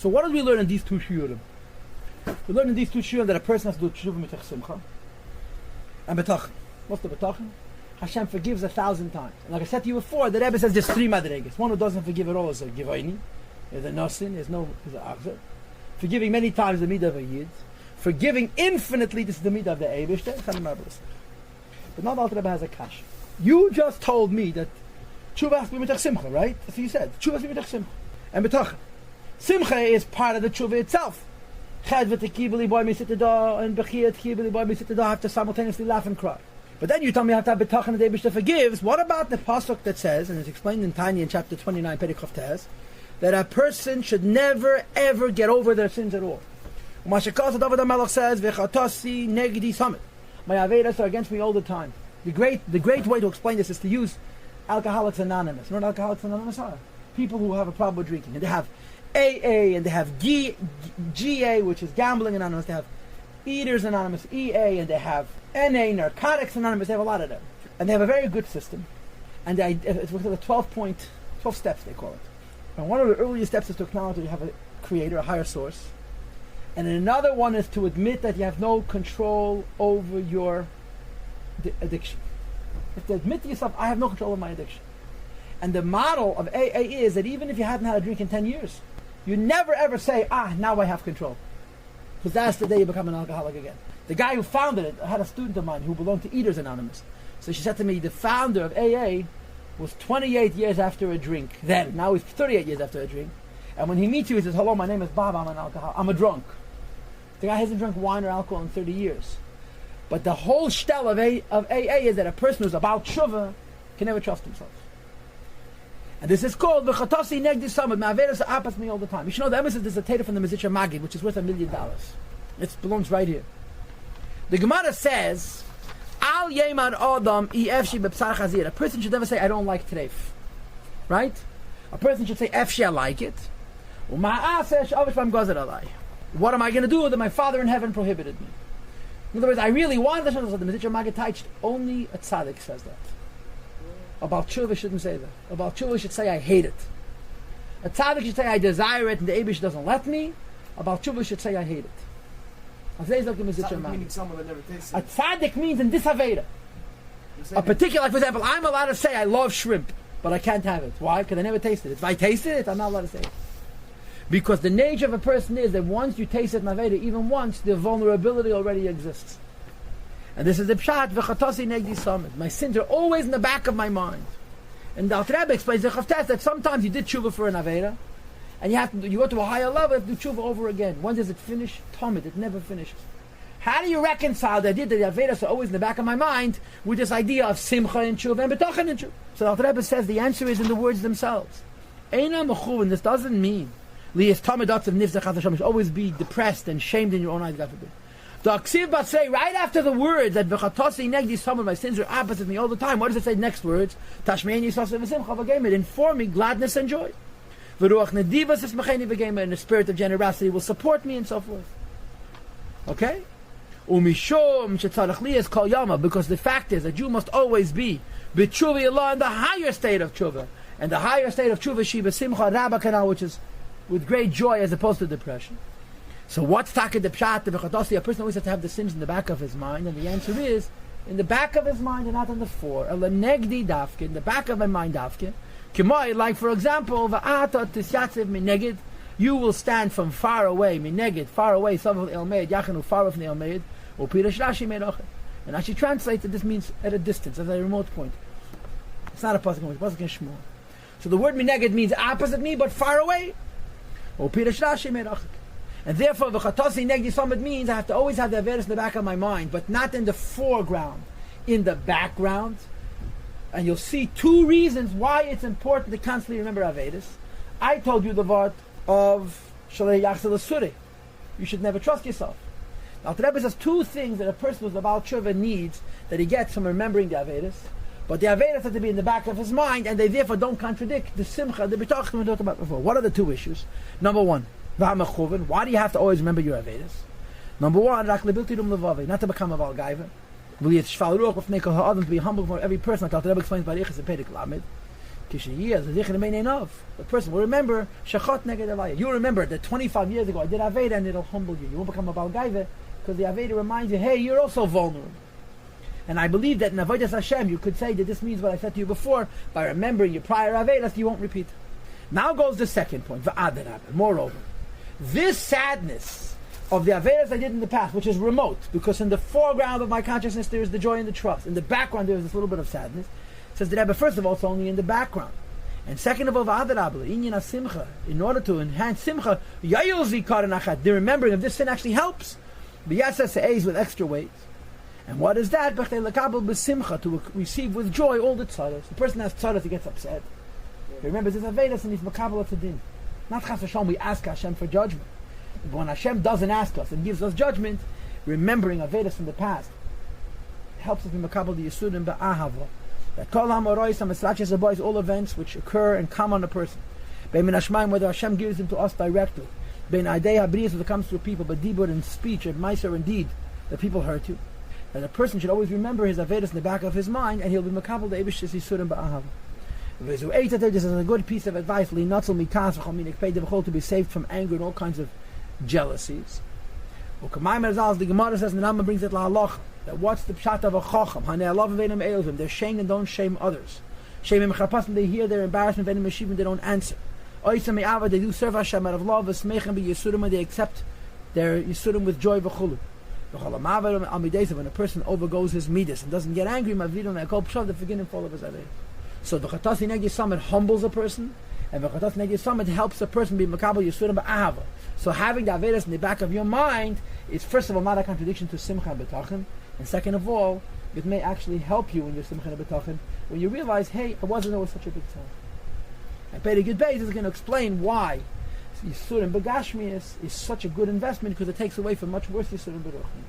So what did we learn in these two shiurim? We learned in these two shiurim that a person has to do tshuva mitach simcha and betachin. What's the betachin? Hashem forgives 1,000 times. And like I said to you before, the Rebbe says there's 3 madregas. One who doesn't forgive at all is a givaini. There's a nosin. There's a achzer. Forgiving many times the midah of a yid. Forgiving infinitely, this is the midah of the Eibishter. It's not marvelous. But not all the Rebbe has a kash. You just told me that tshuva has to be mitach simcha, right? That's what you said. Tshuva has to be mitach simcha. And betachin. Simcha is part of the tshuva itself. Chedvet kibeli boy mi sitida and bechiyat kibeli boy mi sitida have to simultaneously laugh and cry. But then you tell me you have to have betachin and the Eibishter forgives. What about the pasuk that says, and it's explained in Tanya in chapter 29, Perikov Tez, that a person should never ever get over their sins at all. Mashakaz David HaMelech says, "V'chatasi negdi samit." My avedas are against me all the time. The great way to explain this is to use Alcoholics Anonymous. You know what Alcoholics Anonymous are? People who have a problem with drinking, and they have AA, and they have GA, which is Gambling Anonymous. They have Eaters Anonymous, EA, and they have NA, Narcotics Anonymous. They have a lot of them, and they have a very good system. And it's with the 12 steps they call it. And one of the earliest steps is to acknowledge that you have a creator, a higher source. And another one is to admit that you have no control over your addiction. You have to admit to yourself, I have no control over my addiction. And the model of AA is that even if you haven't had a drink in 10 years, you never ever say, now I have control. Because that's the day you become an alcoholic again. The guy who founded it, I had a student of mine who belonged to Eaters Anonymous. So she said to me, the founder of AA was 28 years after a drink then. Now he's 38 years after a drink. And when he meets you, he says, hello, my name is Bob, I'm an alcoholic. I'm a drunk. The guy hasn't drunk wine or alcohol in 30 years. But the whole shtel of AA is that a person who's about tshuva can never trust himself. And this is called v'chatasi negdi samad. Ma'avedas apas me all the time. You should know the emphasis is a tater from the Menachem Av, which is worth $1 million. It belongs right here. The Gemara says, Al yemar adam efshi bepsar chazir. A person should never say, I don't like treif. Right? A person should say, efshi, I like it. Uma'asesh avish bam gazer alai. What am I going to do that my Father in heaven prohibited me? In other words, I really want the Menachem Av teached. Only a tzaddik says that. About tshuva shouldn't say that. About tshuva should say I hate it. A tzaddik should say I desire it and the Eibush doesn't let me. About tshuva should say I hate it. A tzaddik means in this Aveda. A particular, like for example, I'm allowed to say I love shrimp, but I can't have it. Why? Because I never tasted it. If I tasted it, I'm not allowed to say it. Because the nature of a person is that once you taste it in Aveda, even once, the vulnerability already exists. And this is the pshat, v'chatasi negdi samid. My sins are always in the back of my mind. And the Alter Rebbe explains that sometimes you did tshuva for an Aveda, and you go to a higher level, you have to do tshuva over again. When does it finish? Tomid, it never finishes. How do you reconcile the idea that the Avedas are always in the back of my mind with this idea of simcha and tshuva and betachin and tshuva? So the Alter Rebbe says the answer is in the words themselves. Eina mechuvin, this doesn't mean liyas tamid of nifzach hashem, always be depressed and shamed in your own eyes, God forbid. The Aksiv Bat say right after the words that v'chatasi negdi samad, my sins are opposite me all the time. What does it say next words? Tashmein yisas v'simcha v'gemer, inform me gladness and joy. V'ruach nedivas esmacheni v'gemer, and the spirit of generosity will support me and so forth. Okay? Umishom shetzarach liyas kol yama, because the fact is that you must always be b'tshuva Allah in the higher state of tshuva, and the higher state of tshuva she b'simcha rabba kanal, which is with great joy as opposed to depression. So what's taka the pshat, the v'chatasi? A person always has to have the sins in the back of his mind, and the answer is in the back of his mind and not in the fore. Ela negdi dafke, in the back of my mind dafke. Kimoi, like for example, va'ata tisyatziv minegid, you will stand from far away, minegid, far away, some of the elmeid, yachanu, far away from the elmeid, or pirash rashi meidochet. And actually translated, this means at a distance, at a remote point. It's not a pasuk, it's a pasuk in Shmuel. So the word minegid means opposite me, but far away, or pirash rashi meidochet. And therefore, v'chatasi negdi samad means I have to always have the Avedas in the back of my mind, but not in the foreground, in the background. And you'll see 2 reasons why it's important to constantly remember Avedas. I told you the word of Shalei Yachzel Asuri. You should never trust yourself. Now, the Rebbe says 2 things that a person who's about tshuva needs that he gets from remembering the Avedas. But the Avedas have to be in the back of his mind, and they therefore don't contradict the simcha, the bitachon we talked about before. What are the 2 issues? Number 1. Why do you have to always remember your Avedas? Number 1, not to become a Valgaiva. To be humble for every person, like the Rebbe explains by Ichas and Perek Lamed. The person will remember shachat neged avaya. You remember that 25 years ago I did aveda, and it'll humble you. You won't become a balgaive because the aveda reminds you, hey, you're also vulnerable. And I believe that in avodas Hashem you could say that this means what I said to you before, by remembering your prior avedas you won't repeat. Now goes the second point. Moreover, this sadness of the avedas I did in the past, which is remote, because in the foreground of my consciousness there is the joy and the trust. In the background there is this little bit of sadness. Says the Rebbe, first of all, it's only in the background. And second of all, in order to enhance simcha, the remembering of this sin actually helps. With extra weight. And what is that? To receive with joy all the tzaras. The person has tzaras, he gets upset. He remembers his avedas and he's makabel to din. Not chas v'shalom, we ask Hashem for judgment. But when Hashem doesn't ask us and gives us judgment, remembering avedas from the past helps us be makabel the yisudim ba'ahava. That kol ha'morois ha'misrachas ha'bois, all events which occur and come on a person. Bein min hashmayim, whether Hashem gives them to us directly. Bein adei ha'briyas, whether it comes through people, but dibur in speech, and meiser and deed, that people hurt you. That a person should always remember his avedas in the back of his mind, and he'll be makabel the eibish's yisudim ba'ahava. This is a good piece of advice, to be saved from anger and all kinds of jealousies. The Gemara says, and the Rambam brings it la that what's the pshat of a chacham? They're shamed and don't shame others. They hear their embarrassment, and they don't answer. They do serve Hashem out of love, and they accept their yisurim with joy. When a person overgoes his midas and doesn't get angry, they forgive him for all of his avedas. So the V'chatasi Neg Yisam, it humbles a person, and V'chatasi Neg Yisam, it helps a person be makabel yisurim ba'ahava. So having the avedas in the back of your mind is first of all not a contradiction to simcha and betachin, and second of all, it may actually help you in your simcha and betachin when you realize, hey, I wasn't always such a big tzad. And Peri Gid Beis is going to explain why yisurim b'gashmius is such a good investment, because it takes away from much worse yisurim b'ruchnius.